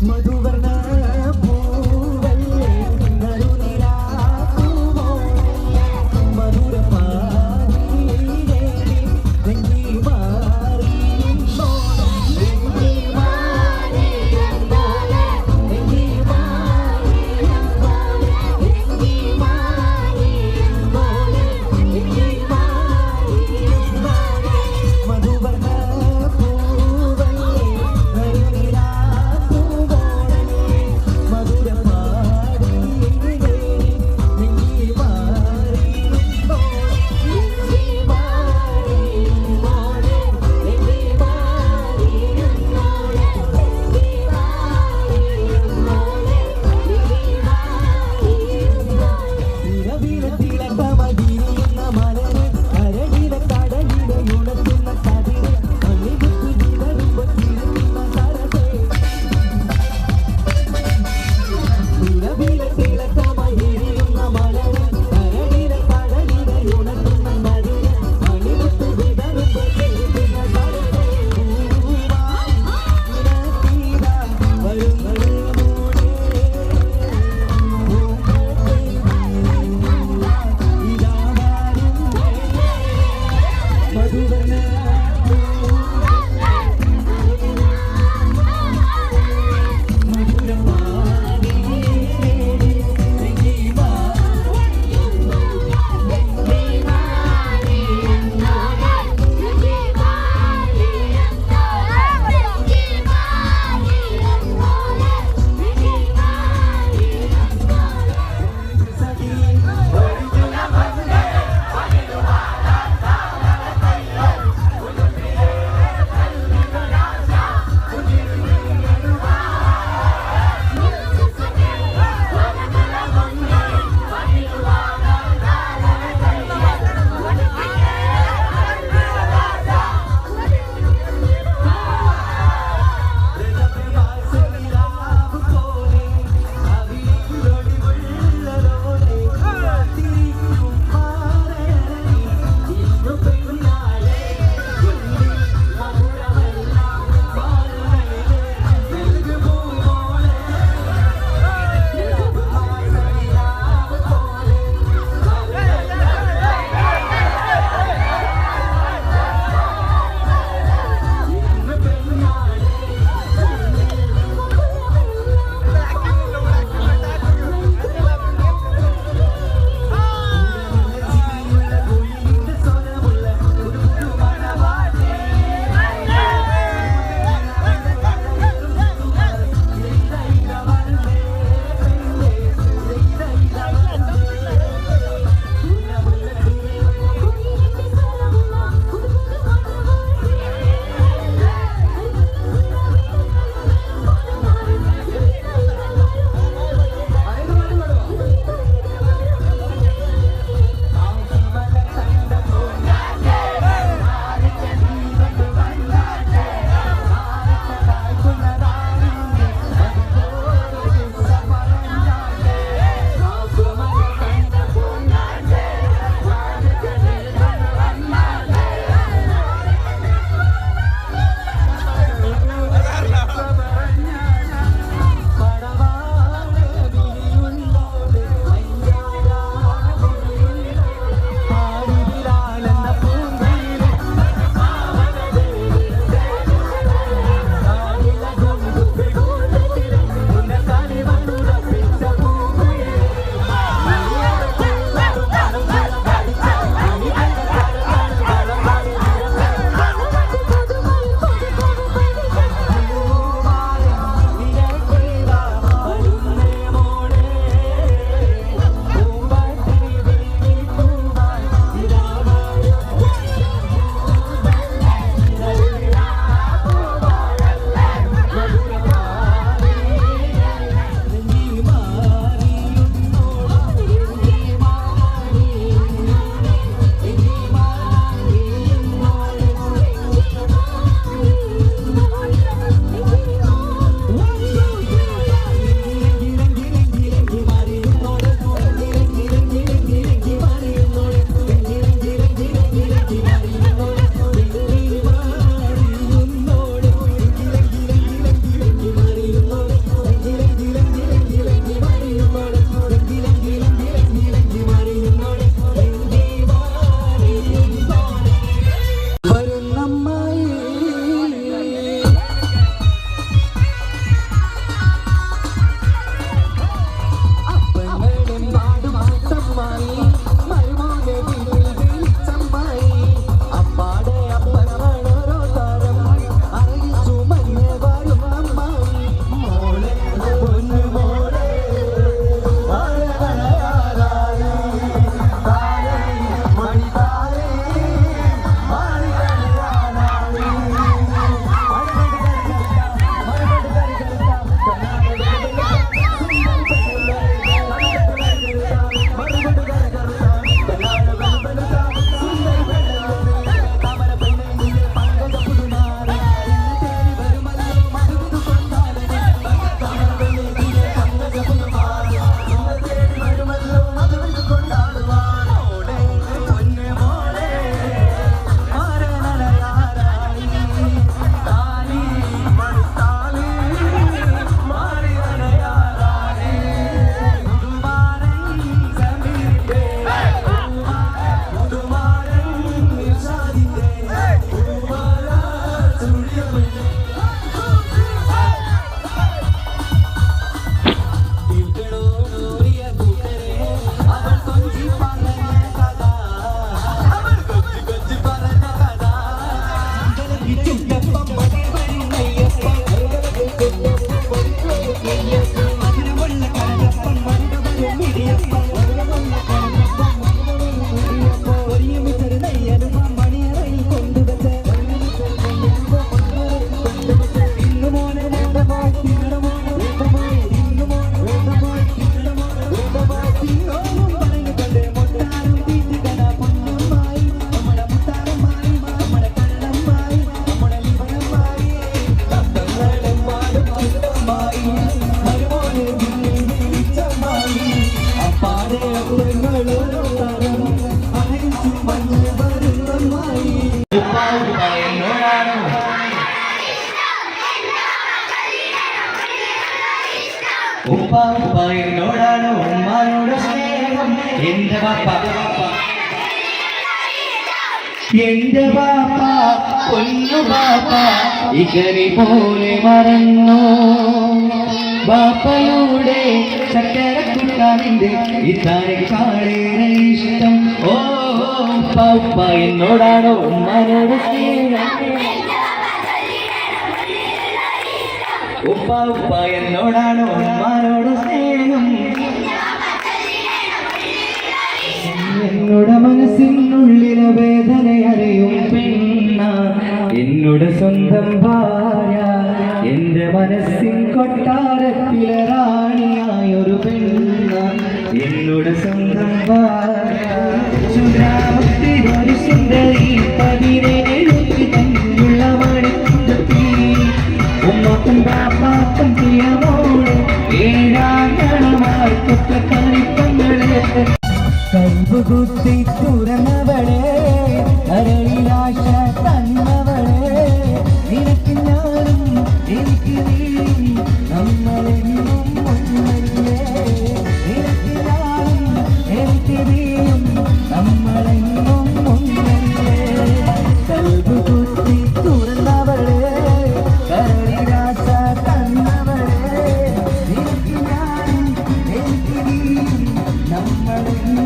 മധുവർണ്ണ പൂവല്ലേ നറുനിലാപ്പൂവോ മധുരപാനീരേ രംഗി മാറിയുമ്പോ രംഗി മാറിയുമ്പോ രംഗി മാറിയുമ്പോ രംഗി മാറിയുമ്പോ രംഗി മാറിയുമ്പോ മധുവർണ്ണ പൂവല്ലേ നറുനിലാപ്പൂവോ ഉപ്പ ഉപ്പ എന്നോടാണ് ഉമ്മാനോട് സ്നേഹം എന്റെ പാപ്പ എന്റെ പാപ്പ പൊന്നു പാപ്പ ഇകരി പോലെ മറന്നു ബാപ്പയുടെ ചക്കര കുട്ടാനിന്റെ ഇതാരെക്കാളേറെ ഇഷ്ടം ഓ ഉപ്പ ഉപ്പ എന്നോടാണ് ഉമ്മാനോട് സ്നേഹം ഉപ്പ ഉപ്പ എന്നോടാണ് ഉമ്മാനോട് സ്നേഹം എന്നോട് മനസ്സിനുള്ളിലെ വേദന അറിയും പെണ്ണ എന്നോട് സ്വന്തം ഭാര്യ എന്റെ മനസ്സിൻ കൊട്ടാരത്തിലെ റാണിയായൊരു പെണ്ണ എന്നോട് സ്വന്തം ഭാര്യ സുഗ്രാമത്തിലൊരു സുന്ദരി 17 തന്നുള്ള മണിക്കുത്തി ഉമ്മക്കും ബാപ്പാക്കും പ്രിയമോള് ഏഴാങ്കണമാർക്കൊക്കെ കളിപ്പങ്ങള് കൈകുത്തി തുറന്നവളെ കരളിലാശ തന്നവളെ നിനക്ക് ഞാനും എനിക്ക് നീയും നമ്മളെന്നും ഒന്നല്ലേ നിനക്ക് ഞാനും എനിക്ക് നീയും നമ്മളെന്നും ഒന്നല്ലേ കൈകുത്തി തുറന്നവളെ കരളിലാശ തന്നവളെ നിനക്ക് ഞാനും എനിക്ക് നീയും നമ്മളെന്നും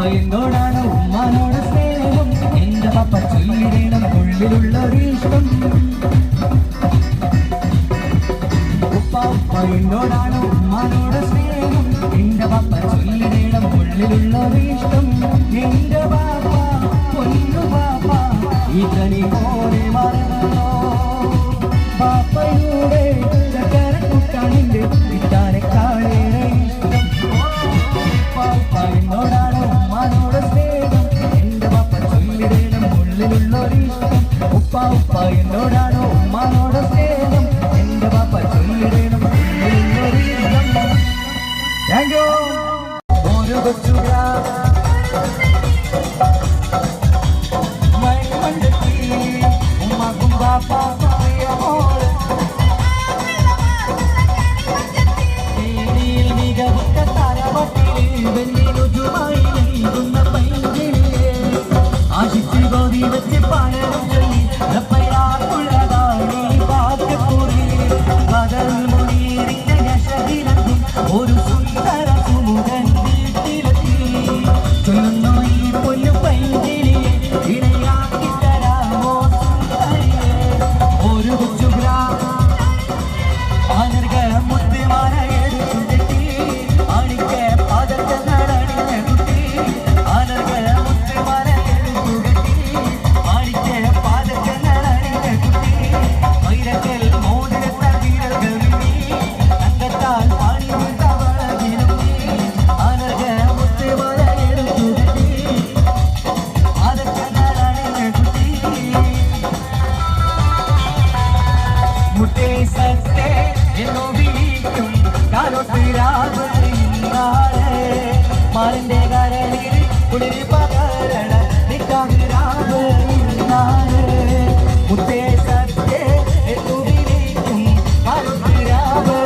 എന്നോടാണ് ഉമ്മാനോട് സ്നേഹം എന്റെ പപ്പ ചൊല്ലിടണം ഉള്ളിലുള്ളൊരിഷ്ടം ഉപ്പ ഉപ്പ എന്നോടാണ് ഉമ്മാനോട് സ്നേഹം എന്റെ പപ്പ ചൊല്ലിടണം ഉള്ളിലുള്ളൊരിഷ്ടം എന്റെ പാപ്പ പൊന്നു പാപ്പ ഇതനി പോലെ മറന്നോ പാപ്പയുടെ ചക്കര കുട്ടാനിന്റെ ഇതാരെക്കാളേറെ ഇഷ്ടം പാപ്പ എന്നോടാണ് ഉമ്മാനോട് സ്നേഹം എന്റെ പാപ്പ ചൊല്ലിടണം ഉള്ളിലുള്ളൊരിഷ്ടം ഉപ്പ ഉപ്പ എന്നോടാണ് ഉമ്മാനോട് സ്നേഹം എന്റെ പാപ്പ ചൊല്ലിടണം ഉള്ളിലുള്ളൊരിഷ്ടം താങ്ക് യു ഒരു കൊച്ചു ഉമ്മാക്കും പാപ്പാക്കും പ്രിയമോള് മികവുറ്റ തരവട്ടിൽ വെല്ലിരുചുമായി നീങ്ങുന്ന പൈങ്കിളിയെ ആശിച്ച് ഗോതി വെച്ച് പലരും ചൊല്ലി ാണി ഭാഗ്യപൂരി ബദൽ മുനീറിന്റെ ശരീരത്തിൽ ഒരു സുന്ദര സുമുഖൻ വീട്ടിലെത്തി ചൊല്ലുന്നു ഈ പൊന്നു പൈങ്കിളിയെ ഇണയാക്കി തരാമോ സുന്ദരിയെ ഒരു കൊച്ചു മുത്തുമാല എടുത്തു കെട്ടി അണിക്ക് പദക്കങ്ങൾ അണിഞ്ഞ കുട്ടി അനർഗ മുത്തുമാല എടുത്തു കെട്ടി അണിക്ക് പദക്കങ്ങൾ അണിഞ്ഞ കുട്ടി വൈരക്കൽ മോതിരത്ത വീരകൾ തങ്കത്താൽ പണിതവളകിലും അനർഗ മുത്തുമാല എടുത്തു കെട്ടി പദക്കങ്ങൾ അണിഞ്ഞ കുട്ടി മുട്ടേ സത്തെ എന്നോ വിളിക്കും കാലോട്ടിരാകുന്നാളെ മാറിന്റെ കരളിൽ കുളിരി പകരണ നിക്കാകുന്നാളെ മുത്തേ സത്തെ എന്നോ വിളിക്കും കാലോട്ടിരാകുന്നാളെ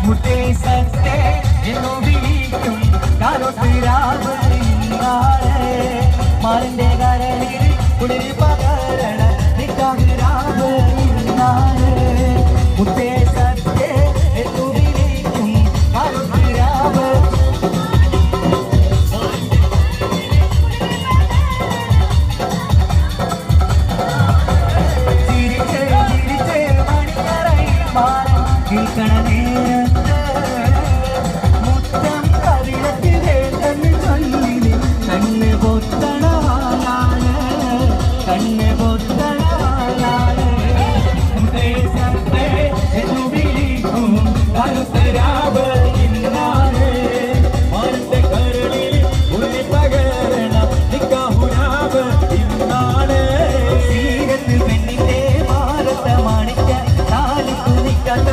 മുത്തേ സത്തേ എന്നു വിളിക്കും കാലോട്ടിരാവ് ഇന്നാളെ മാറിന്റെ കരളിൽ കുളിരി പകരണ നിക്കാവിരാവ് ഇന്നാളെ മുത്തേ സത്തേ എന്നു വിളിക്കും കാലോട്ടിരാവ് കേൾക്കണ നേരത്ത് മുത്തം കവിളത്തിലെ തന്നെ ചൊല്ലിന് കണ്ണ് പൊത്തണവാലാണ് കണ്ണ് പൊത്തണവാലാണ് എന്നു വിളിക്കും കരുത്തരാവ് ഇന്നാണ് മരത്തെ കരളിൽ ഉള്ളി പകരണ നിക്കാഹുരാവ് ഇന്നാണ് തീരത്ത് പെണ്ണിന്റെ ഭാരത മാണിക്ക താലിക്കു നിക്കാത്ത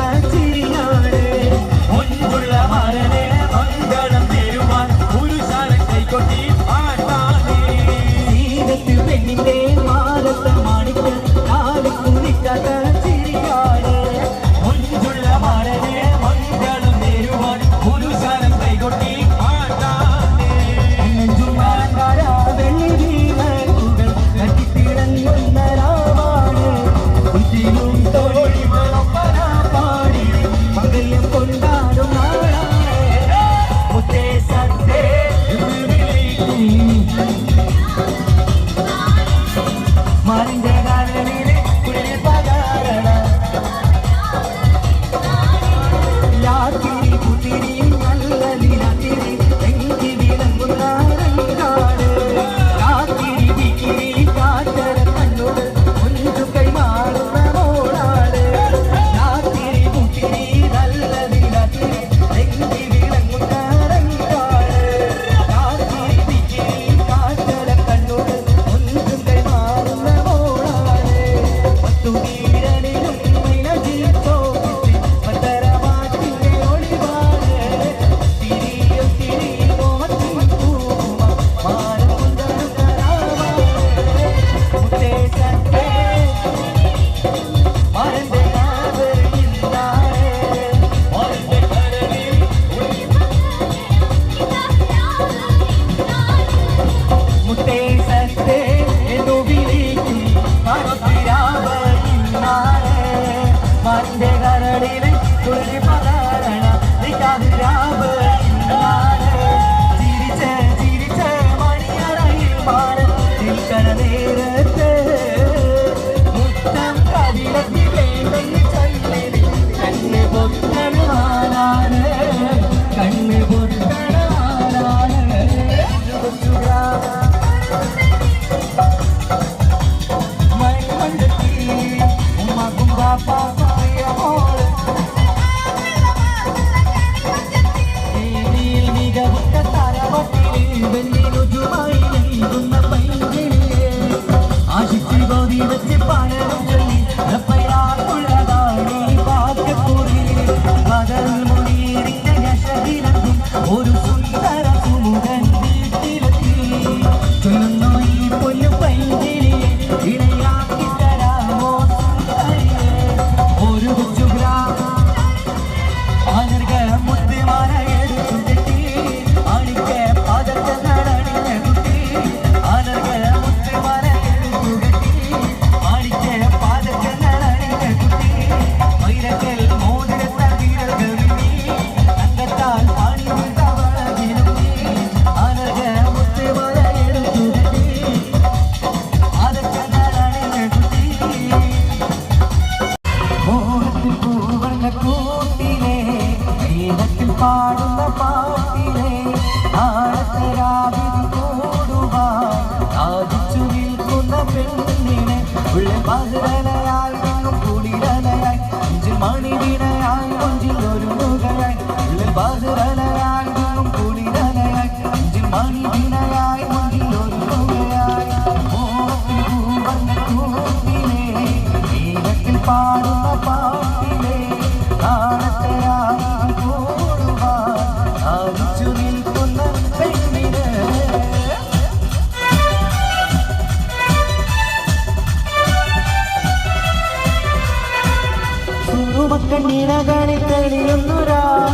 കണ്ണീനകളിൽ തെളിയുന്നൊരാ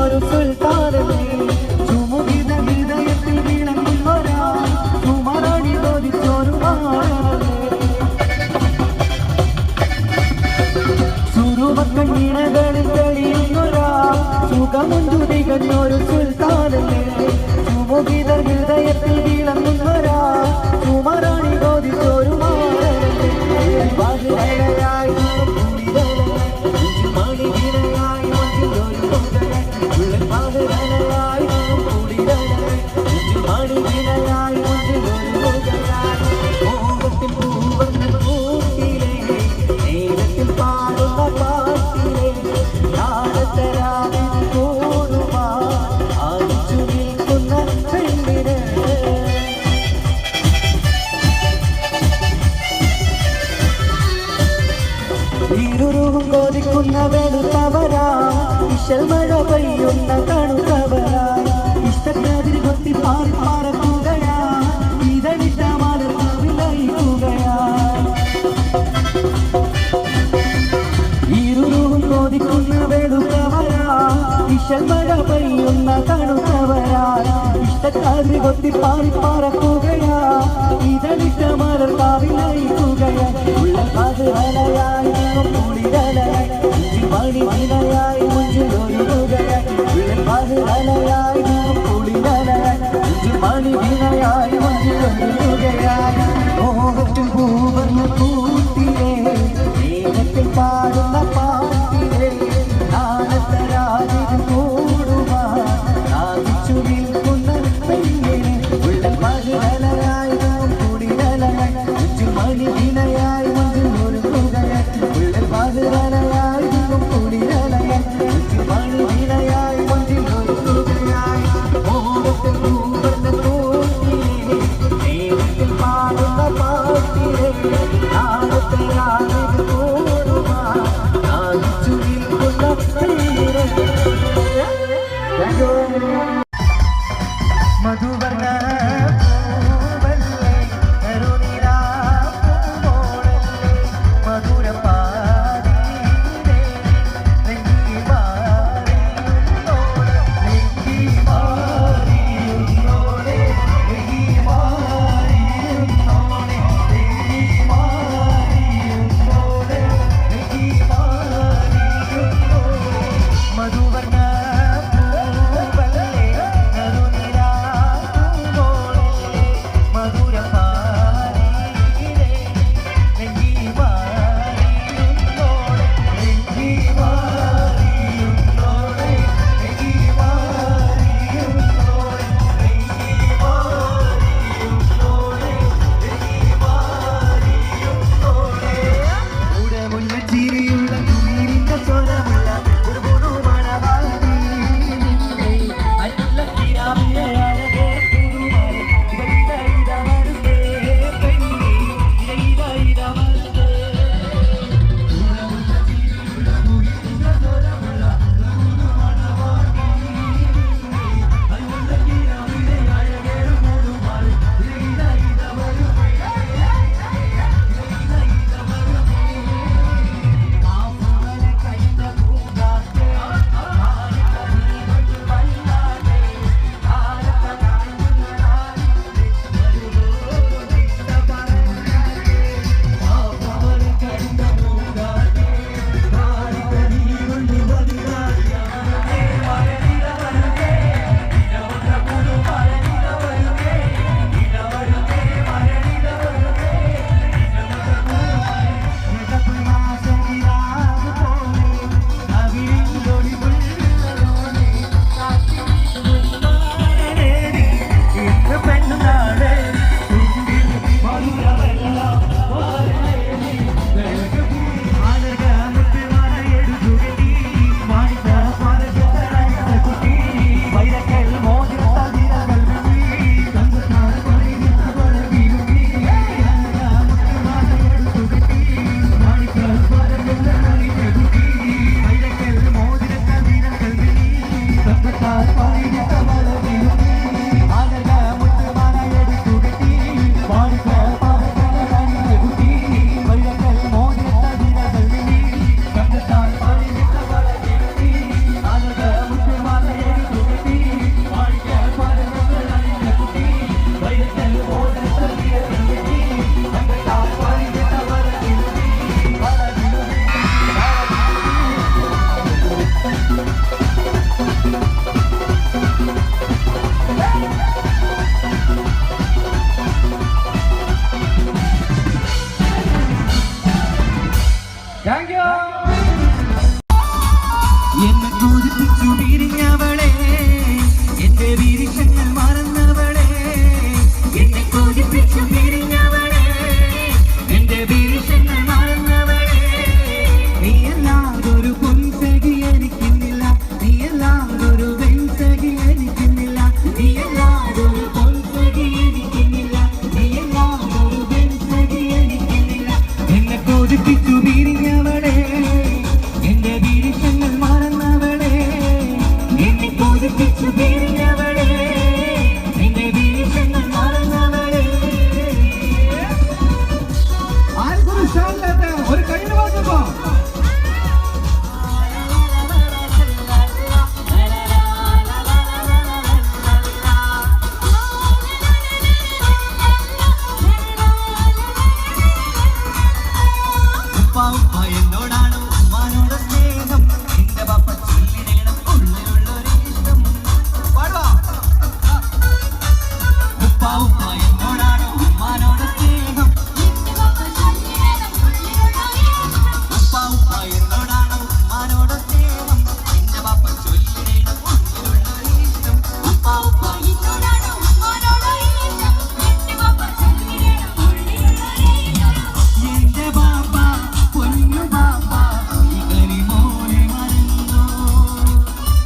ഒരു സുൽത്താനല്ലേ ചുമുകിത ഹൃദയത്തിൽ വിളങ്ങുന്നൊരാ ചുമരണി തോതിച്ചൊരു മാനല്ലേ സുറുമക്കണ്ണിണകളിൽ തെളിയുന്നൊരാ സുഖമുണ്ടു തികഞ്ഞൊരു സുൽത്താനല്ലേ ചുമുകിത ഹൃദയത്തിൽ വിളങ്ങുന്നൊരാ ചുമരണി തോതിച്ചൊരു മാനല്ലേ ഇരുറും കൊതിക്കുന്ന വെളുത്തവരാ ഇശൽ മഴ പെയ്യുന്ന തണുത്തവരാ ഇഷ്ടക്കാതിരി കൊത്തി പാറി പറക്കുകയാ ഇതളിട്ട മലർവിലയിക്കുകയാ ഇരുറും കൊതിക്കുന്ന വെളുത്തവരാ ഇശൽ മഴ പെയ്യുന്ന തണുത്തവരാ ഇഷ്ടക്കാതിരി കൊത്തി പാറി പറക്കുകയാ ഇതളിട്ട മലർവിലയിക്കുകയാ ഉള്ള പകലയായി മണിയായി മുഞ്ചിലൊരുകയായി പകലയായി കുളിരലായി മണിയായി മുഞ്ചിലൊരുകയായി മോഹത്തിൽ പൂവർണ്ണ കൂട്ടിലേ മേഘത്തിൽ പാടുന്ന പാട്ടിലേ നാളത്തരാതിൽ കൂടുവാൻ നാവിച്ചു നിൽക്കുന്ന പെണ്ണിനെ ഉള്ള പകലയായി കുളിരലായി മണിയായി മുഞ്ചിലൊരുകയായി ഉള്ള പകലയായി കുളിരലായി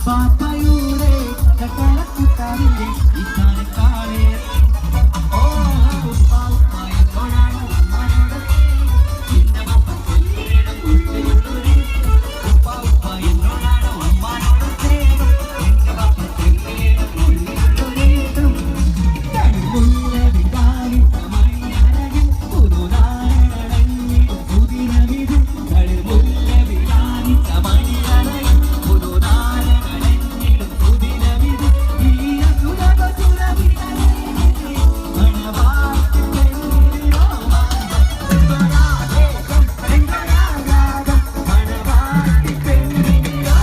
പാപ്പയുടെ കട്ടളക്കുട്ടാവിന്റെ ഈ കാലക്കാലേ ഓ പാപ്പായോടാണ് ഉമ്മാനോട് നിന്റെ പാപ്പ കൊല്ലിടം ഉള്ളിലുള്ളൊരു പാപ്പായോടാണ് ഉമ്മാനോട് സ്നേഹം നിന്റെ പാപ്പ കൊല്ലിടം ഉള്ളിലുള്ളൊരു കണ്ണുള്ള വികാരി തമയനകിൽ പുതുനാരങ്ങളഞ്ഞി പുതിനവിധു കണ്ണുള്ള വികാരി തമയനകിൽ പുതുനാരങ്ങളഞ്ഞി പുതിനവിധു ഈ അസുരവ സുരവിനെ മണവാട്ടി പെണ്ണിനോ സ്വരാഗം രംഗരാഗം മണവാട്ടി പെണ്ണിനോ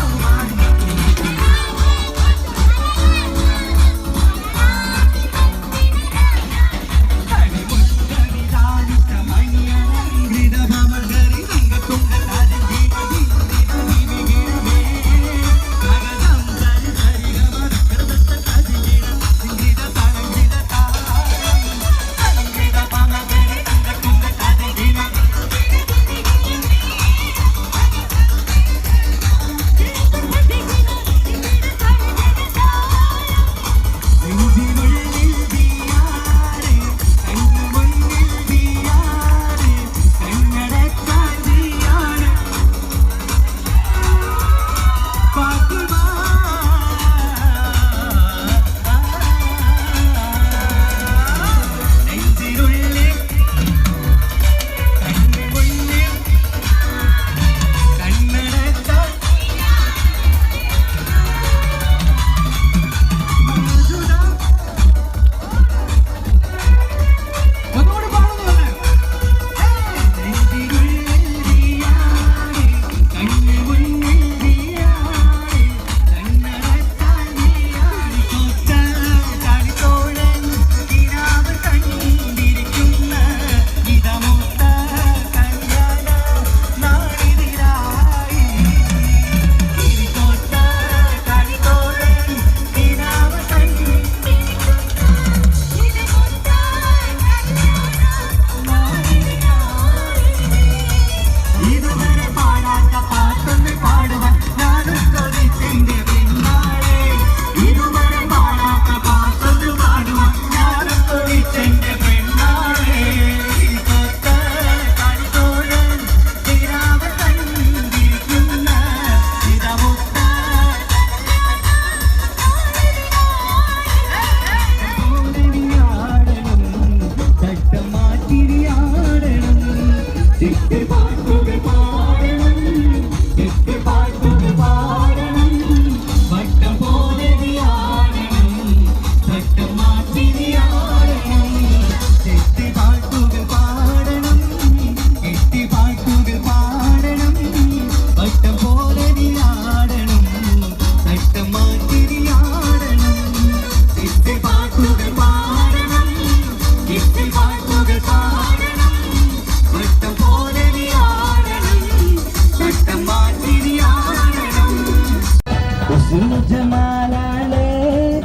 ജമാലാലേ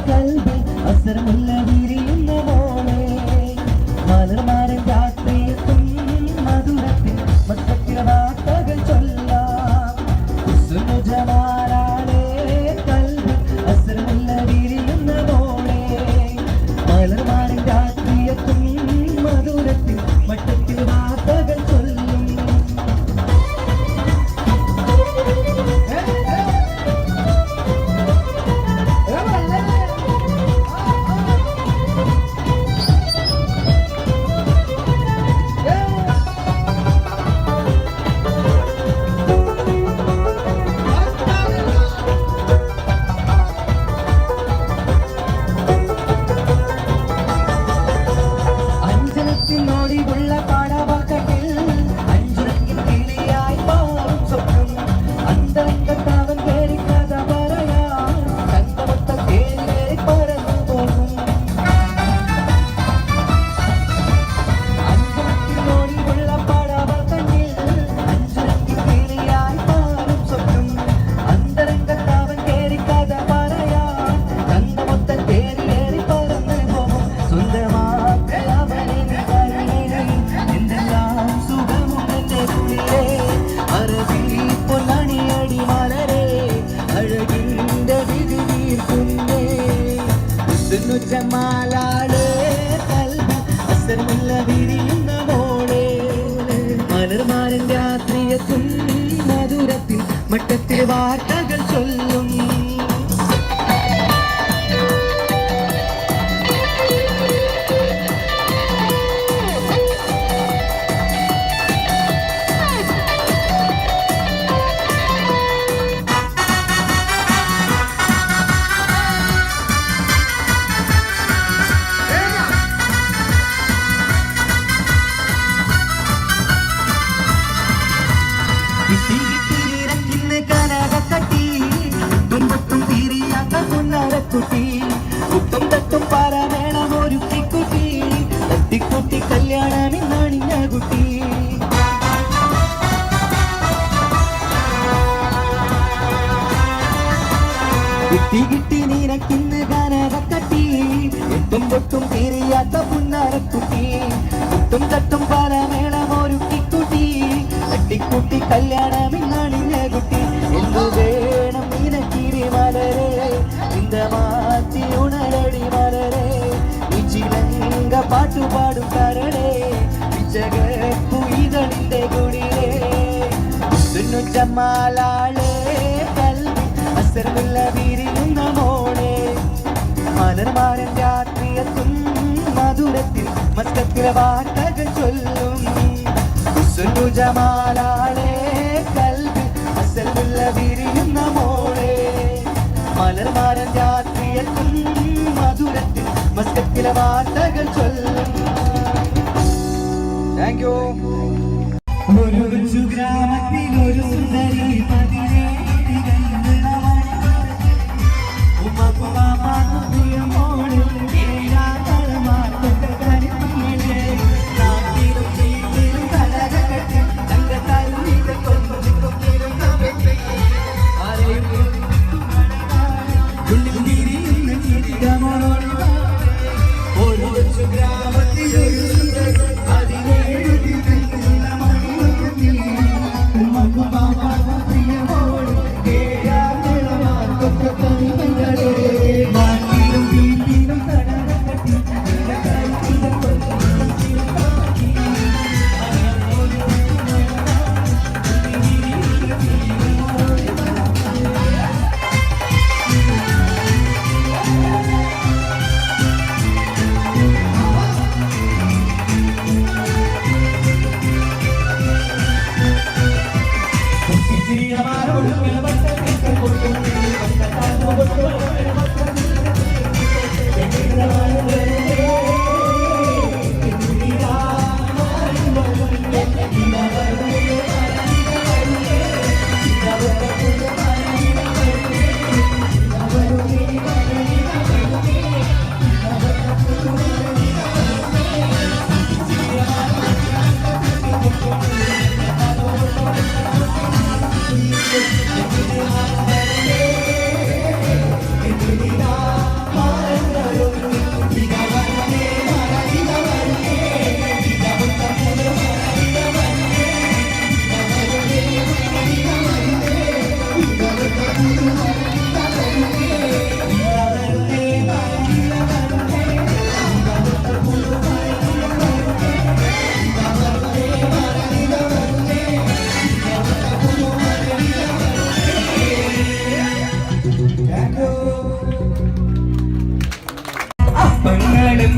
കൽബിൽ അസരമുള്ള വിരിയുന്ന മോളെ മലർമാരൻ രാത്രിയെത്തും മധുരത്തിൽ മൊത്തത്തിലെ വാർത്തകൾ ചൊല്ലാം ജമാലാലേ കൽബിൽ അസരമുള്ള വിരിയുന്ന മോളെ മലർമാരൻ രാത്രിയെത്തും മധുരത്തിൽ മൊത്തത്തിൽ വാർത്തകൾ ചൊല്ലും ജമാലാള് അസരമുള്ള വിരിയുന്ന മോളെ മലർമാരൻ രാത്രിയെത്തും മധുരത്തിൽ മട്ടത്തിൽ വാർത്തകൾ ചൊല്ലും കുട്ടും തട്ടും പാരാമേണം ഒരു കുട്ടി തട്ടിക്കുട്ടി കല്യാണം ഇന്നാണിഞ്ഞ കുട്ടി കിട്ടി നീനക്കിന്ന് ഗാനകത്തട്ടി എട്ടും പൊട്ടും തീരിയാത്ത പുന്നാരക്കുട്ടി കുട്ടും തട്ടും പാരാമേണം ഒരു കുട്ടി തട്ടിക്കുട്ടി കല്യാണം ഇന്നാണിഞ്ഞ കുട്ടി എന്തു വേണം നീനക്കിരി മലരെ മാറ്റി ഉണരടി മലരെ ചിലങ്ക പാട്ടുപാടും കരളെ ജഗപ്പുയിതളിന്റെ കുടിലേ ജമാലാളെ കൽവി അസരമുള്ള വിരിയുന്ന മോളെ മലർമാരൻ രാത്രിയെത്തും മധുരത്തിൽ മസ്കത്തിലെ വാർത്തകൾ ചൊല്ലും ജമാലാളെ കൽവി അസരമുള്ള വിരിയുന്ന മോളെ മലർമാരൻ രാത്രിയെത്തും മധുരത്തിൽ മസ്കത്തിലെ വാർത്തകൾ ചൊല്ലും. Thank you. ഒരു കൊച്ചു ഗ്രാമത്തിൽ ഒരു സുന്ദരി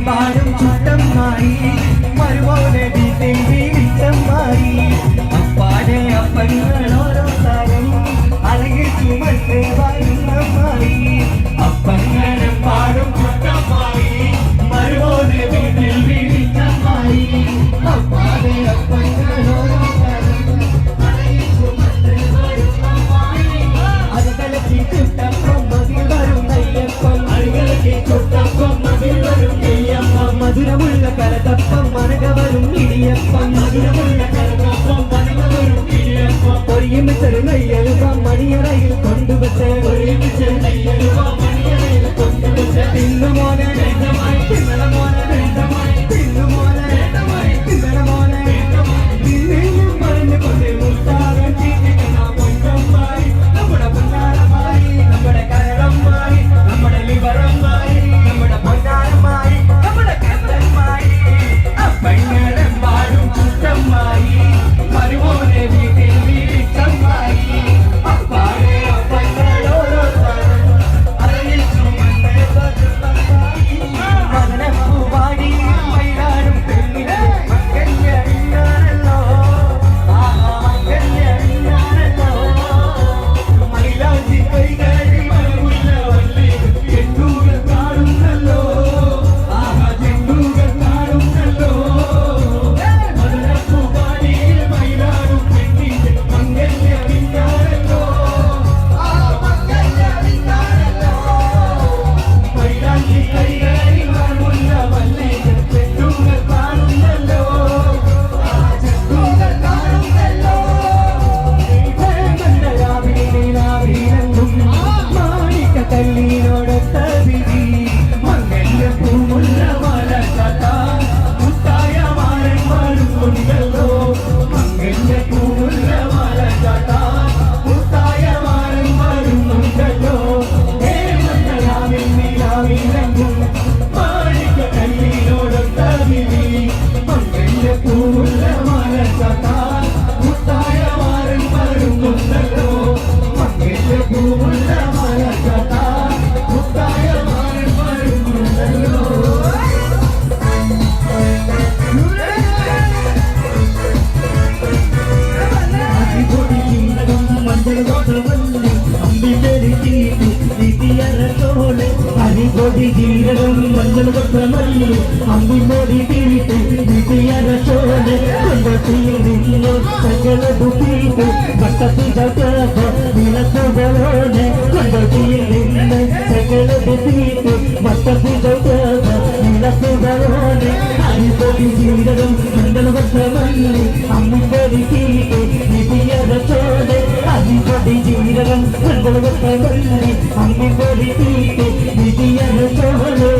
പാടും ചുട്ടമ്മായി മരുവോടെ വീട്ടിച്ചമ്മായി അപ്പാടെ അപ്പങ്ങളോരോ താരം അഴകിൽ ചുമട്ട് വരുന്നമ്മായി അപ്പങ്ങളും പാടും ചുട്ടമ്മായി മരുവോടെ വീട്ടിൽ വീടിച്ചമ്മായി അപ്പാടെ അപ്പങ്ങളോരോ താരം അഴകിൽ ചുമട്ട് വരുന്നമ്മായി അത് കളിച്ച് ചുട്ടപ്പം മതിൽ വരും നെയ്യപ്പം അഴകലക്ക് ചുട്ടപ്പം മതിൽ വരും മധുരമുള്ള കലതപ്പം മനകവരും ഇടിയപ്പം മധുരമുള്ള കലതപ്പം മനകവരും ഇടിയപ്പം ഒരുമിച്ചൊരു നെയ്യലുപ്പം മണിയറയിൽ കൊണ്ടുവച്ച് ഒരുമിച്ച് നെയ്യലുപ്പം മണിയറയിൽ കൊണ്ടുവച്ച് തിന്നുമോനെ തിന്നണ മോനെ തിന്നുമോനെ തിന്നണ മോനെ തിന്നും പറഞ്ഞു കൊണ്ട് മുത്താകം ചീറ്റിക്കുന്ന പൊന്നമ്മായി നമ്മുടെ പൊന്നാരമായി നമ്മുടെ കരളമ്മായി നമ്മുടെ ലിവറമ്മായി നമ്മുടെ പൊന്ന അമ്പിമോടി തീട്ട് വീട്ടിയരച്ചോലെ കൊണ്ടത്തിയിൽ നിന്നു സകലതു തീട്ട് വട്ടത്തിൽ ചവിട്ടാത്ത വിളക്കുകളോടെ കൊണ്ടത്തിയിൽ നിന്ന് സകലതു തീട്ട് വട്ടത്തിൽ ചവിട്ടാത്ത വിളക്കുകളോടെ അരിപ്പൊടി ജീവിതം മണ്ഡലവട്ടമല്ലി അമ്പിമോടി തീട്ട് വീട്ടിയരച്ചോലെ അരിപ്പൊടി ജീവിതം മണ്ഡലവട്ടമല്ലി അമ്പിമോടി തീട്ട് വീട്ടിയരച്ചോലെ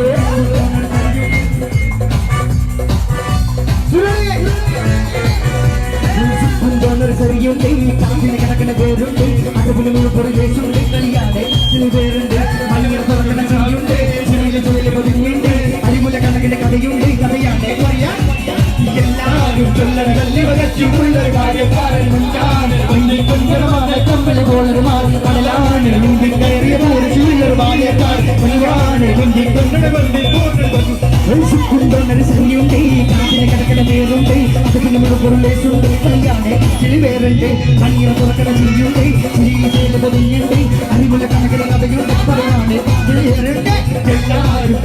ുണ്ട് കാറ്റിന് കിടക്കുന്ന പേരുണ്ട് അതുപോലെ പുറകേശുണ്ട് കളിയാതെ പേരുണ്ട് മലയുടെ തുറക്കുന്ന ചിരിയുണ്ട് ചിരിയിലെ ചുവയിലെ പതിഞ്ഞുണ്ട് അരിമുല കണക്കിന്റെ കഥയുണ്ട് കഥയാതെ പറയാൻ എല്ലാവരും ചൊല്ലറ കാര്യക്കാരൻ മുൻകാണ് കൊഞ്ചരമാണ് കമ്പല പോലൊരു മാറി കടലാണ് മുമ്പിൽ കയറിയ പോലെ ചില്ലൊരു ബാല്യക്കാർ കൊല്ലുവാണ് മുമ്പിൽ കൊണ്ടട സരിയുണ്ട് കാറ്റിന് കിടക്കുന്ന പേരുണ്ട് അതുപോലെ പുറകേശുണ്ട് കളിയാതെ ചിരി പേരുണ്ട് മണിയുടെ തുറക്കണ ചിരിയുണ്ട് ചിരിയിലെ പതിഞ്ഞുണ്ട് അരിമുല കണക്കിന്റെ കഥയുണ്ട് പറയാണ് എല്ലാവരും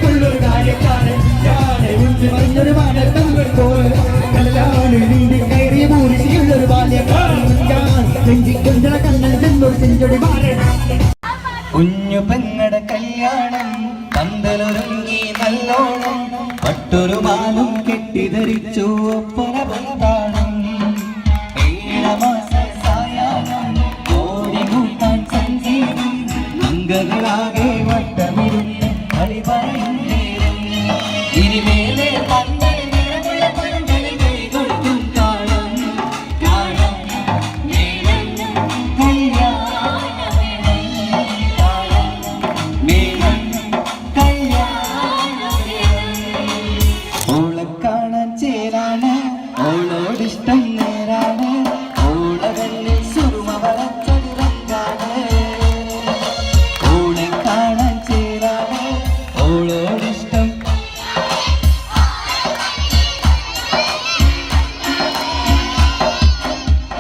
കൊല്ലൊരു കാര്യക്കാരൻ മറിഞ്ഞൊരു മാനത്തങ്ങൾ പോലെ കടലാണ് നീന്തി കയറിയ പൂരിശിയുള്ളൊരു ബാല്യക്കാരൻ നെഞ്ചിക്കൊഞ്ച കണ്ണൻ ചെന്നൊരു ചെഞ്ചൊടി മാറൻ കുഞ്ഞു പെങ്ങടെ കല്യാണം പന്തലൊരുങ്ങി നല്ലോണം പട്ടൊരു മാലും കെട്ടിധരിച്ചു ഒപ്പന പന്താണം 7 മാസ സായാഹ്നം ഓടികൂട്ടാൻ സംഗീതം അംഗങ്ങളാകെ വട്ടമിരുന്ന് കളി പറയുന്നേരം ഇനിമേലെ പന്തൽ നിറമുള്ള പന്തലിൽ കൈകൊട്ടും കാണാം കാണാം മേളം മേളം ഓളെ കാണാൻ ചേരാണ് ഓളോടിഷ്ടം നേരാണ് ഓളകല്ലിൽ സുറുമ വളച്ചൊരിറക്കാണ് ഓളെ കാണാൻ ചേരാണ് ഓളോടിഷ്ടം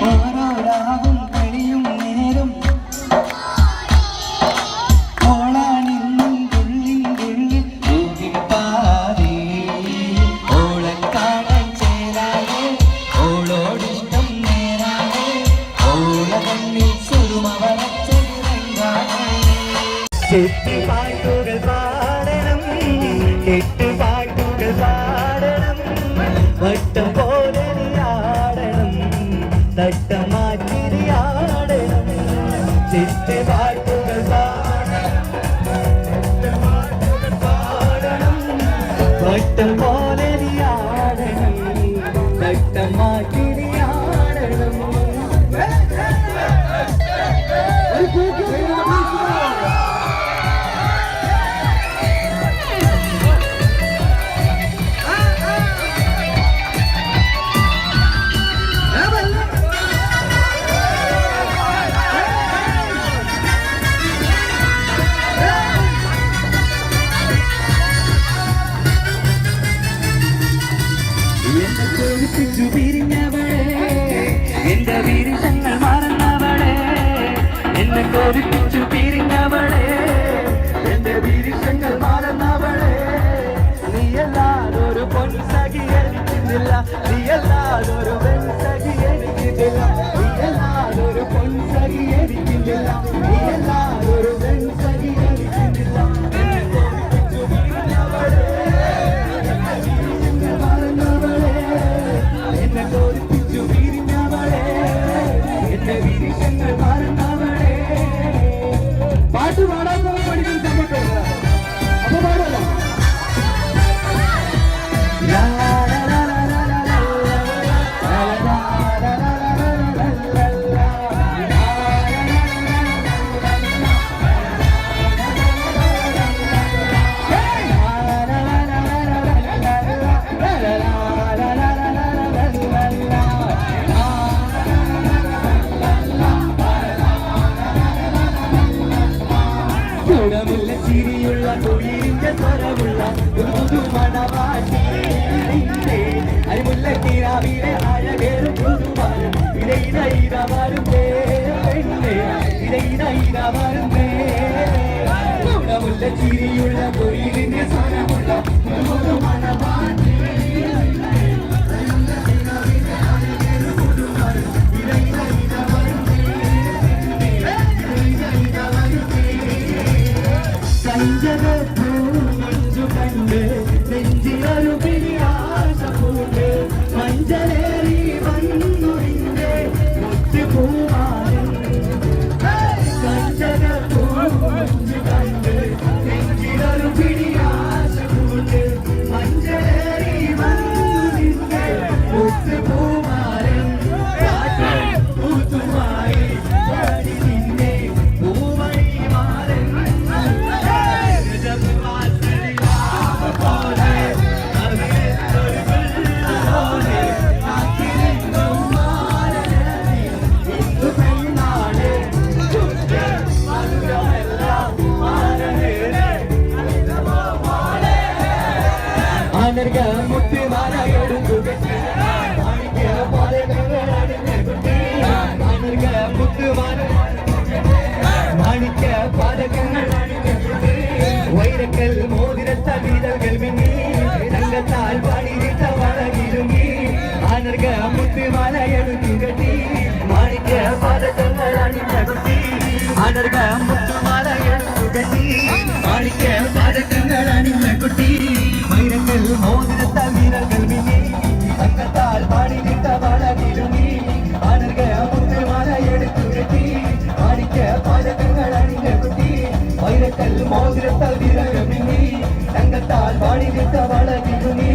ഓരോരാവും കളിയും നേരും ഓളാണിന്നും തുള്ളിൻ തുള്ളി ൂകിപ്പാതേ ഓളെ കാണാൻ ചേരാതെ ഓളോടിഷ്ടം നേരാതെ ഓളകണ്ണിൽ സുറുമ വളച്ചൊരിറങ്ങാണ് പാട്ടുകൾ പാടണം പാട്ടുകൾ പാടണം വട്ടം പോലെ ആടണം തട്ടം മാറ്റി ആടണം പാട്ടുകൾ പാടണം വട്ടം പോലെ ആടണം തട്ടം മാറ്റി ആടണം എന്റെ വീരങ്ങൾ മറന്നവളെ എന്നെ കോരിപ്പിച്ചു പിരിഞ്ഞവളെ എന്റെ വീരങ്ങൾ മറന്നവളെ നീയല്ലാതൊരു പൊൻസഖി എനിക്കുന്നില്ല നീയല്ലാതൊരു പെൺസഖി എനിക്കില്ല നീയല്ലാതൊരു പൊൻസഖി എനിക്കില്ല നീയല്ലാതൊരു പെൺസഖി എനിക്കില്ല എന്നെ കോരിപ്പിച്ചു പിരിഞ്ഞവളെ എന്റെ വീരങ്ങൾ മറന്നവളെ പാട്ട് പാടാൻ പഠിക്കാൻ സമയത്ത് അപ്പൊ പാടല്ലോ ഗുണമുള്ള ചിരിയുള്ള തൊഴിലിന്റെ സ്വരമുള്ള ഒരു പുതുമണവാട്ടി അരിമുല്ല കിരാവിലെ അഴകേറും പുതുമാരും ഇടയിലയിരമാരും ഇടയിലയിരമാരും ഗുണമുള്ള ചിരിയുള്ള തൊഴിലിന്റെ അഞ്ചകത്തു മഞ്ചു കണ്ട് നെഞ്ചിലൊരു പിടിയാശ പൂണ്ട് മഞ്ചലേറി വന്നു നിന്റെ മുത്തുപൂമാരൻ അഞ്ചകത്തു മഞ്ചു കണ്ട് നെഞ്ചിലൊരു പിടിയാശ പൂണ്ട് മഞ്ചലേറി വന്നു നിന്റെ മുത്തുപൂമാരൻ പൂത്തുമായി പാടി നിന്നെ പൂവഴി മാറൻ അനർഘ മുത്തുമാല എടുക്കുക മാണിക്യ പാദങ്ങൾ അണിഞ്ഞുകുട്ടി അനർഘ മുത്തുമാല മാണിക്യ പാദങ്ങൾ അണിഞ്ഞുകുട്ടി വൈരക്കൽ മോതിരത്ത വീതകൾ മിന്നി തങ്കത്താൽ പാടിയിട്ട വളകിരുങ്ങി അനർഘ മുത്തുമാല എടുക്കുകട്ടി മാണിക്യ പാദങ്ങൾ അണിഞ്ഞുകുട്ടി അനർഘ മുത്തുമാല എടുക്കുകട്ടി മാണിക്യ പാദങ്ങൾ അണിഞ്ഞുകുട്ടി വൈരക്കൽ മോതിരത്ത വീരകൾ മിന്നി തങ്കത്താൽ പാടിയിട്ട വളകിരുങ്ങി അനർഘ മുത്തുമാല എടുക്കുകട്ടി മാണിക്യ പാദങ്ങൾ അണിഞ്ഞുകുട്ടി വൈരക്കൽ മോതിരത്ത വീരകൾ മിന്നി തങ്കത്താൽ പാടിയിട്ട വളകിരുങ്ങി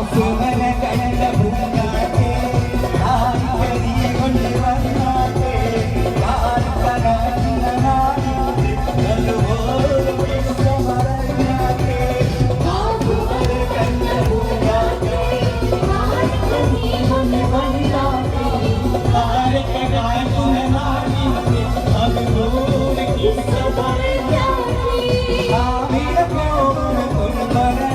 കാപ്പുമല കണ്ട പൂങ്കാറ്റേ ആയിക്കരി കൊണ്ട് വന്നാട്ടേ കാൽക്കടന്ന നാടിന്റെ നടുവോരം ഇഷ്ടമറിഞ്ഞാട്ടേ കാപ്പുമല കണ്ട പൂങ്കാറ്റേ ആയിക്കരി കൊണ്ട് വന്നാട്ടേ കാൽക്കടന്ന നാടിന്റെ നടുവോരം ഇഷ്ടമറിഞ്ഞാട്ടേ ആവിട പോകുന്ന കുടുംബനാ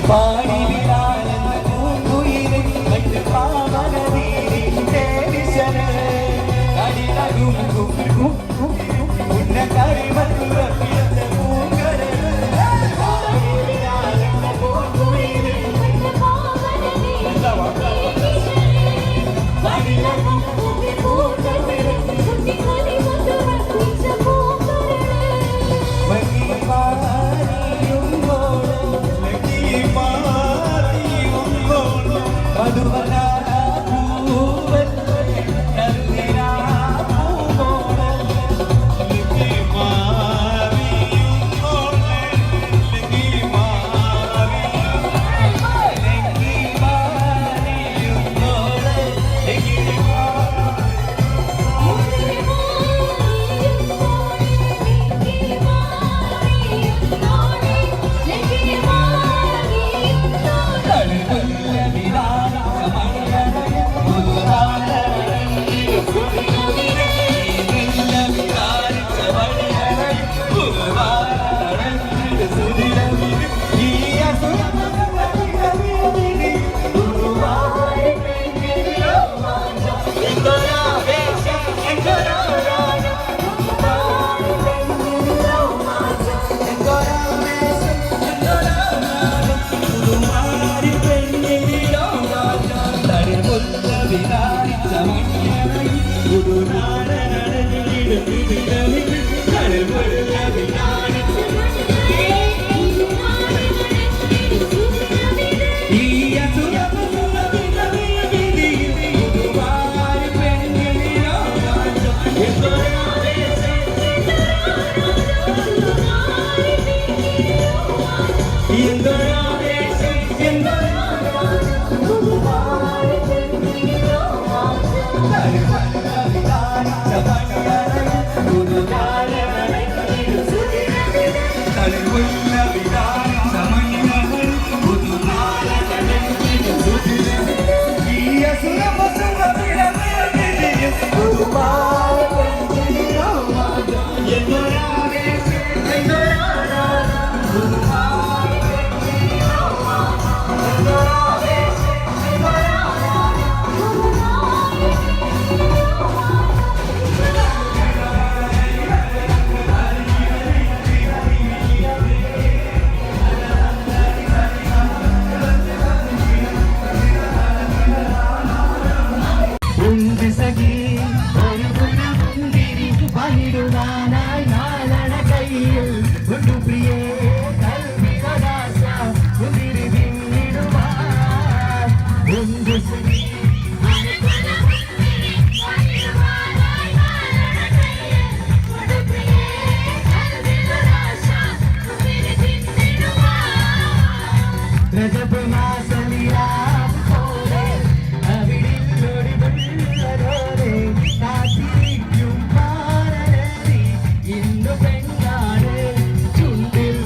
പാടി വിടാലെന്ന പൂങ്കുയിലെ കണ്ട് പാവനീരിന്റെ വിശല് കടിലകും ഉന്നകരി മധുരപ്പിച്ച പൂങ്കരല് പാടി വിടാലെന്ന പൂങ്കുയിലെ കണ്ട് പാവനീരിന്റെ കടിലകും പൂങ്കരല് കുട്ടികളി മധുരപ്പിച്ച പൂങ്കരല് വകി പാടിയുമ്പോൾ ഇന്നു പെണ്ണാണ് ചുണ്ടിൽ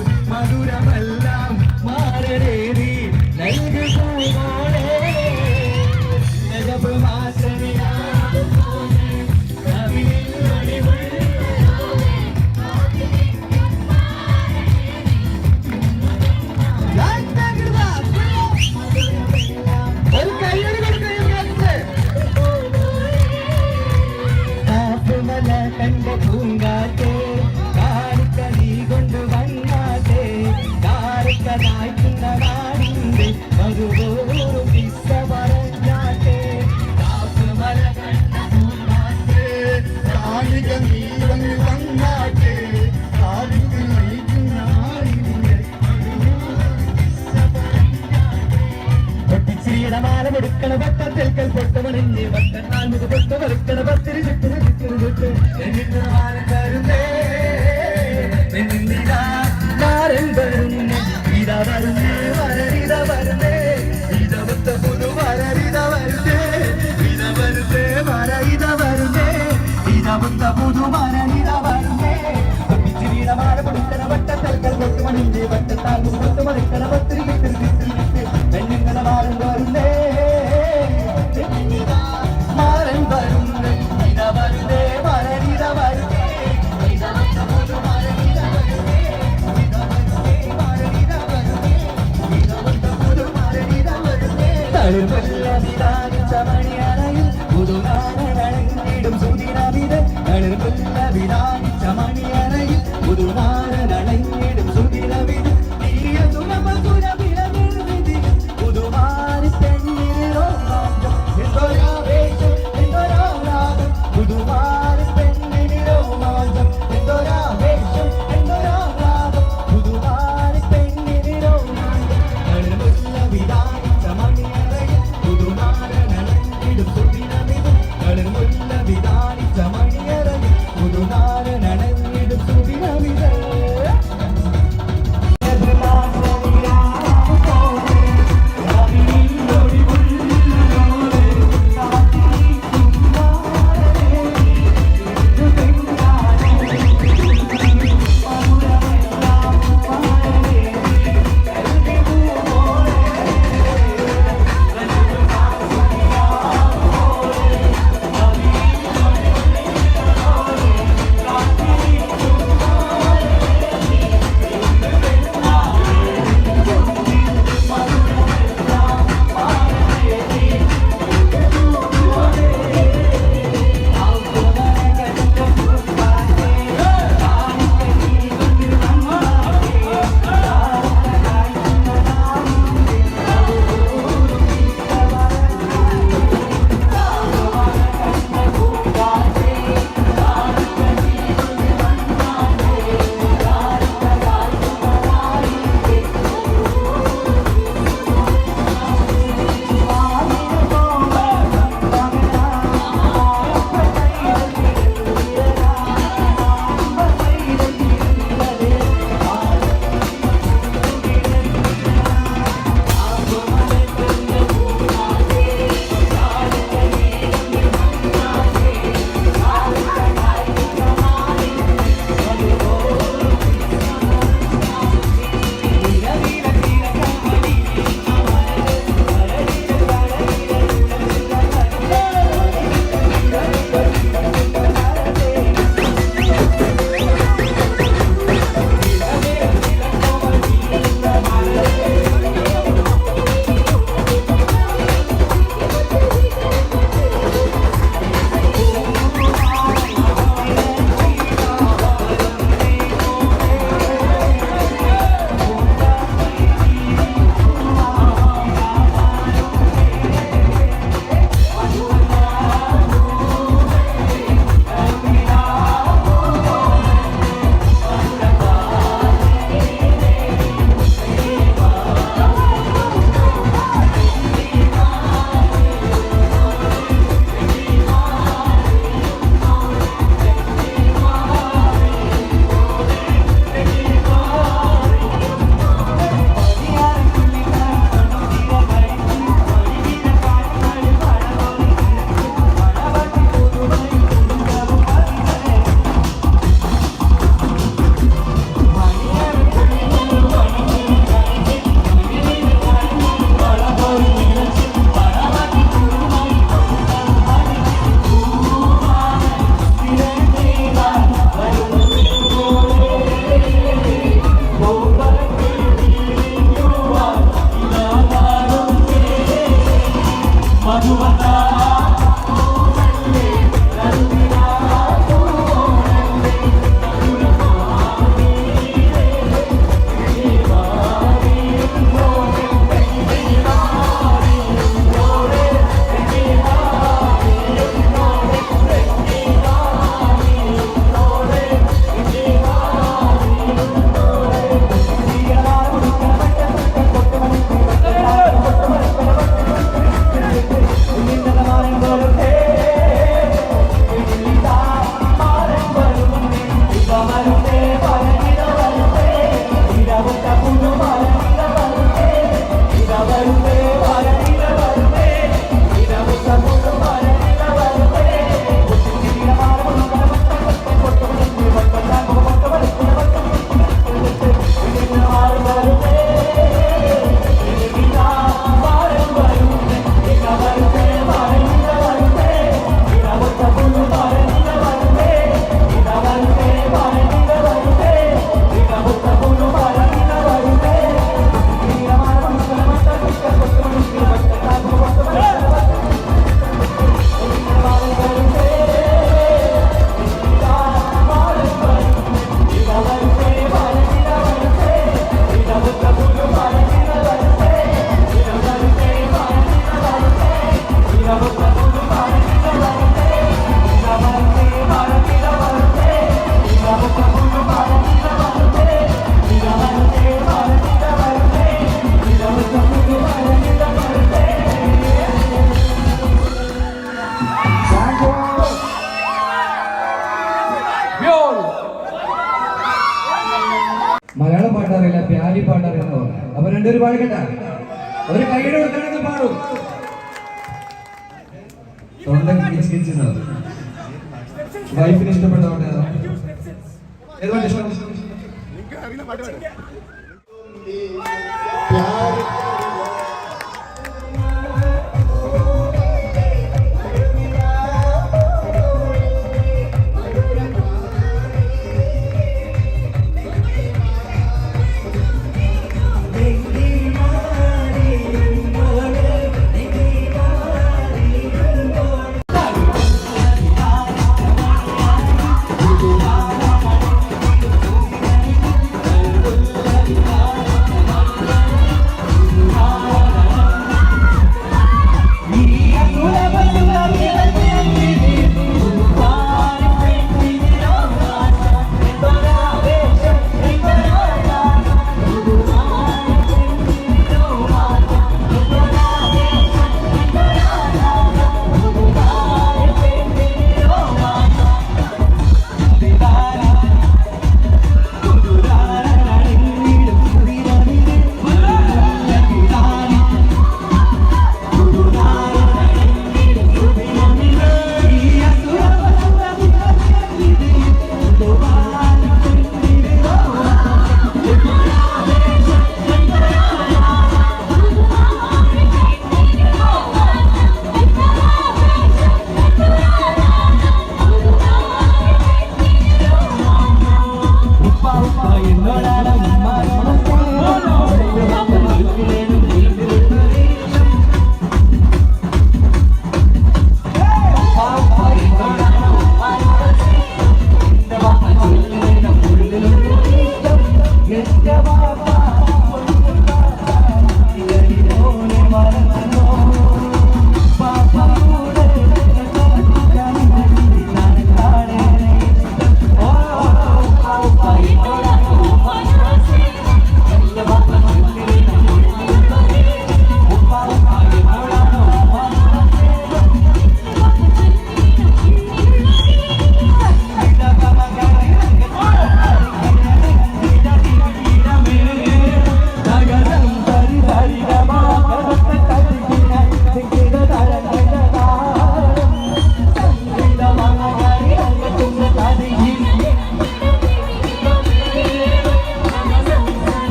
തെൽക്കൽ പൊട്ടമണിഞ്ഞ് വട്ടനാൽമുഖ പൊട്ട വറുക്കണ പത്തിരി ചുറ്റിന് ചുറ്റിന് എന്നിട്ട് മാരൻ വരുന്നേ മാരൻ വരുന്നേ ഇതാ വരുന്നേ വരരിത വരുന്നേ ഇതവത്ത പുതു വരരിത വരുന്നേ ഇത വരുന്നേ വര ഇത വരുന്നേ ഇതവത്ത പുതു വരരിത വരുന്നേ വീരമാല പൊടിക്കണ വട്ട തെൽക്കൽ പൊട്ടമണിഞ്ഞ് വട്ടത്താൽമുഖ പൊട്ട വറുക്കണ പത്തിരി ചുറ്റിന് പെണ്ണുങ്ങളെ മാരൻ വരുന്നേ മാരൻ വരുന്നേ ഇത വരുന്നേ വരരിത വരുന്നേ മണിയറയിൽ പുതുനാരനടങ്ങിടും സുദിനമിത് മണിയറയിൽ പുതുനാരനടങ്ങിടും സുദിനമിത് പുതുമാരി പെണ്ണിനോ എന്തൊരാവേശം എന്തൊരാഹ്ലാദം പുതുമാരി പെണ്ണിനോ മാസം എന്തൊരാവേശം എന്തൊരാഹ്ലാദം പുതുമാരി പെണ്ണിനോ വിധാനിച്ച മണിയറയിൽ പുതുനാരനടങ്ങിടും സുദിനമിത് വിധാനിച്ച മണിയറയിൽ പുതുനാരനടങ്ങിടും പാട്ടറിയില്ല, പ്യാരി പാട്ടറിയുന്നോ. അപ്പൊ രണ്ടുപേരും പാടിക്കട്ടെ, ഒരു കൈയുടെ കൊടുക്കണമെന്ന് പാടും. തൊണ്ട കിച്ചിക്കുന്നത് വൈഫിന് ഇഷ്ടപ്പെട്ട പാട്ട് ഏതാ? ഏത് പാട്ട് ഇഷ്ടം?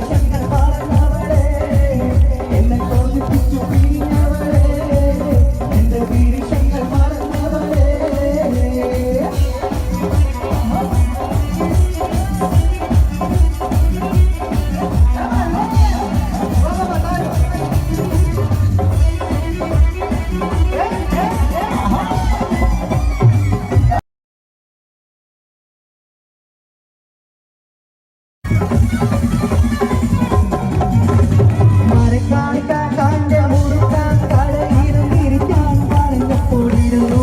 വിശങ്ങൾ മറന്നവളെ എന്നെ തോന്നിപ്പിച്ചു പിരിഞ്ഞവളെ എന്റെ വിശങ്ങൾ മറന്നവളെ മരക്കാണിക്കാന്റെ മുറുക്കാൻ കടയിലും ഇരിക്കാൻ പറഞ്ഞപ്പോടിരുന്നു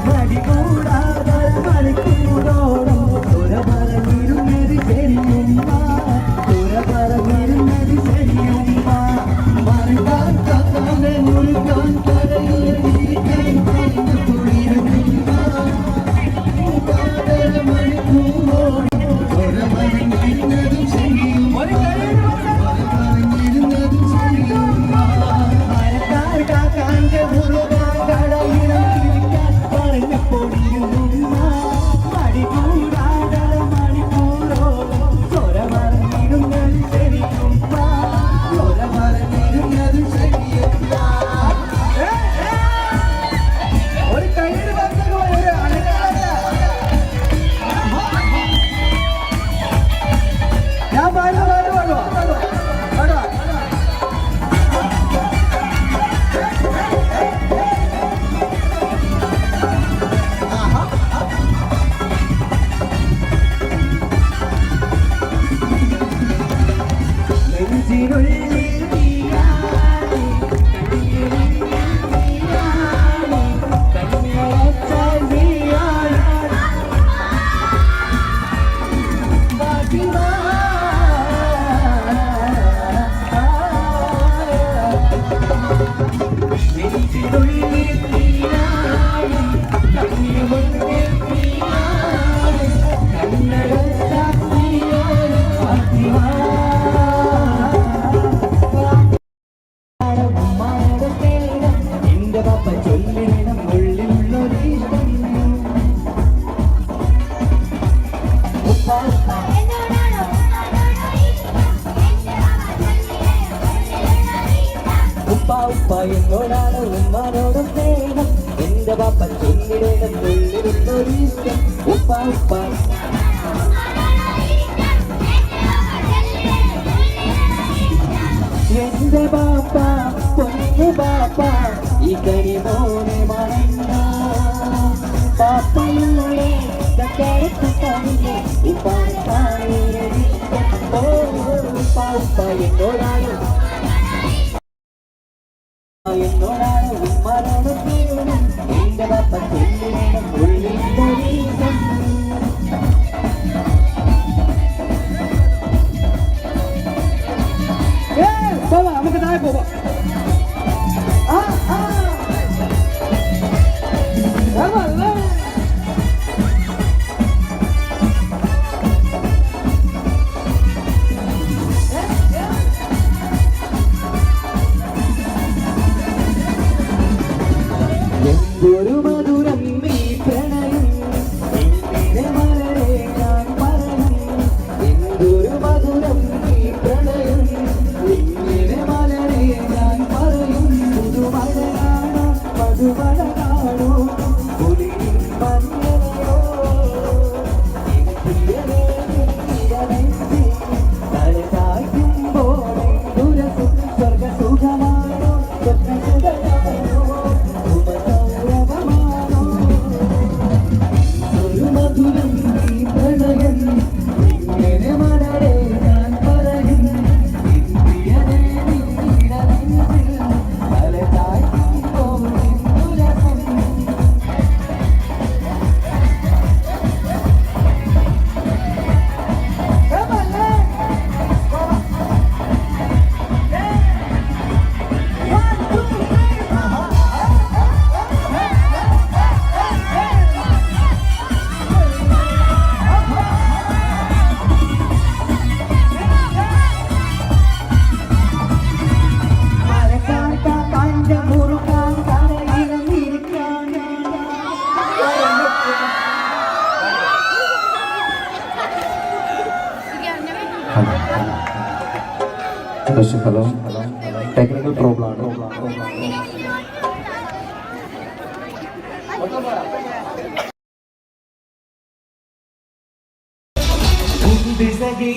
മടികൂടാതെ മണിക്കൂറോളം തുര പറഞ്ഞിരുന്നത് ശരിയുമ്മ തുര പറഞ്ഞിരുന്നത് ശരിയുമ്മ മരക്കാണിക്കാന്റെ മുറുക്കാൻ കടയിലും ഇരിക്കാൻ പറഞ്ഞപ്പോടിരുന്നു മണിക്കൂറോളം തുര പറഞ്ഞിരുന്നത് ശരിയുമ്മ കാന്റെ മുറുകാടയിലും തിരിക്കാൻ പറഞ്ഞപ്പോടിരുന്നു മടികൂടാതെ മണിക്കൂറോളം സ്വര പറഞ്ഞിരുന്നത് ശരിയും സ്വര പറഞ്ഞിരുന്നത് ശരിയും ഒരു കയ്യിൽ വന്നു ഒരു അണുക്കളല്ല ഞാൻ പാടുവാ എന്റെ പാപ്പ ചൊല്ലിടണം ഉള്ളിലുള്ളൊരീഷ്ടം ഉപ്പ ഉപ്പ എന്നോടാണ് ഉമ്മാനോടും സ്നേഹം എന്റെ പാപ്പ ചൊല്ലിടണം ഉള്ളിലുള്ളൊരീഷ്ടം ഉപ്പ ഉപ്പ എന്റെ ബാപ്പ പൊന്നു ബാപ്പ ഈ കരി മോനെ മറന്നോ പാപ്പയുടെ ചക്കരക്കുട്ടവിന്റെ ഉപ്പാണ് ഓ പാപ്പ എന്നോടാണ് ഉമ്മാനോട് തീരണം എന്റെ ബാപ്പ ചൊല്ലിടണം ഉള്ളിൽ നമുക്ക് താഴെ പോവാം എന്തൊരു മധുരം നീ പ്രണയം മലരെ ഞാൻ പറയും എന്തൊരു മധുരം നീ പ്രണയം മലരെ ഞാൻ ഹലോ ടെക്നിക്കൽ പ്രോബ്ലം ആണ്. ഉണ്ട് സഖി